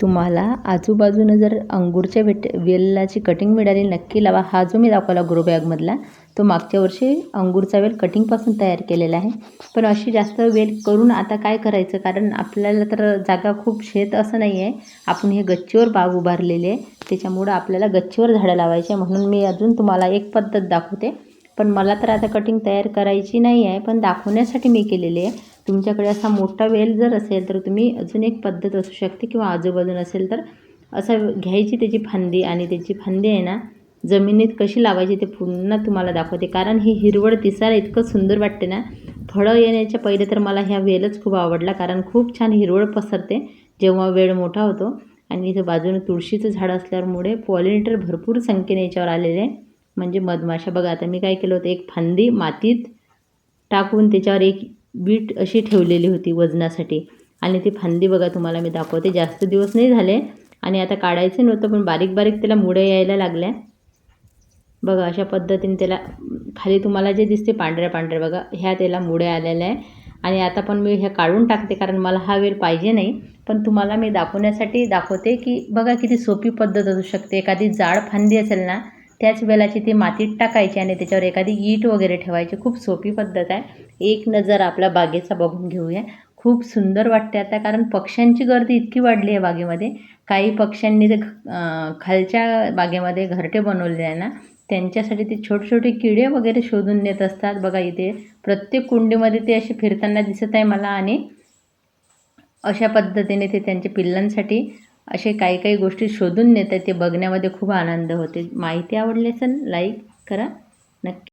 तुम्हाला आजूबाजूनं जर अंगूरच्या वेलाची कटिंग मिळाली नक्की लावा. हा जो मी दाखवला ग्रो बॅगमधला तो मागच्या वर्षी अंगूरचा वेल कटिंगपासून तयार केलेला आहे. पण अशी जास्त वेल करून आता काय करायचं, कारण आपल्याला तर जागा खूप शेत असं नाही आहे. आपण हे गच्चीवर बाग उभारलेली आहे, त्याच्यामुळं आपल्याला गच्चीवर झाडं लावायची आहे. म्हणून मी अजून तुम्हाला एक पद्धत दाखवते. पण मला तर आता कटिंग तयार करायची नाही आहे, पण दाखवण्यासाठी मी केलेली आहे. तुमच्याकडे असा मोठा वेल जर असेल तर तुम्ही अजून एक पद्धत असू शकते, किंवा आजूबाजूला असेल तर असं घ्यायची त्याची फांदी, आणि त्याची फांदी आहे ना जमिनीत कशी लावायची ते पुन्हा तुम्हाला दाखवते. कारण ही हिरवळ दिसायला इतकं सुंदर वाटते ना. फळं येण्याच्या पहिले तर मला ह्या वेलच खूप आवडला, कारण खूप छान हिरवळ पसरते जेव्हा वेळ मोठा होतो. आणि इथं बाजूने तुळशीचं झाड असल्यामुळे पॉलिनेटर भरपूर संख्येने याच्यावर आलेले आहे, म्हणजे मधमाशा. बघा आता मी काय केलं होतं, एक फांदी मातीत टाकून त्याच्यावर एक बीट अशी ठेवलेली होती वजनासाठी, आणि ती फांदी बघा तुम्हाला मी दाखवते. जास्त दिवस नाही झाले आणि आता काढायचं नव्हतं, पण बारीक बारीक त्याला मुळे यायला लागल्या. बघा अशा पद्धतीने त्याला खाली तुम्हाला जे दिसते पांढऱ्या पांढऱ्या, बघा ह्या त्याला मुळे आलेल्या आहे. आणि आता पण मी ह्या काढून टाकते, कारण मला हा वेल पाहिजे नाही. पण तुम्हाला मी दाखवण्यासाठी दाखवते की बघा किती सोपी पद्धत असू शकते. एखादी जाड फांदी असेल ना, त्याच वेलाची ती मातीत टाकायची आणि त्याच्यावर एखादी ईट वगैरे ठेवायची. खूप सोपी पद्धत आहे. एक नजर आपल्या बागेचा बघून घेऊया. खूप सुंदर वाटते आता, कारण पक्ष्यांची गर्दी इतकी वाढली आहे बागेमध्ये. काही पक्ष्यांनी ते खालच्या बागेमध्ये घरटे बनवले आहे ना, त्यांच्यासाठी ते छोटे छोटे किडे वगैरे शोधून नेत असतात. बघा इथे प्रत्येक कुंडीमध्ये ते असे फिरताना दिसत आहे मला. आणि अशा पद्धतीने ते त्यांच्या पिल्लांसाठी असे काही काही गोष्टी शोधून नेत आहेत. ते बघण्यामध्ये खूप आनंद होते. माहिती आवडली असेल लाईक करा नक्की.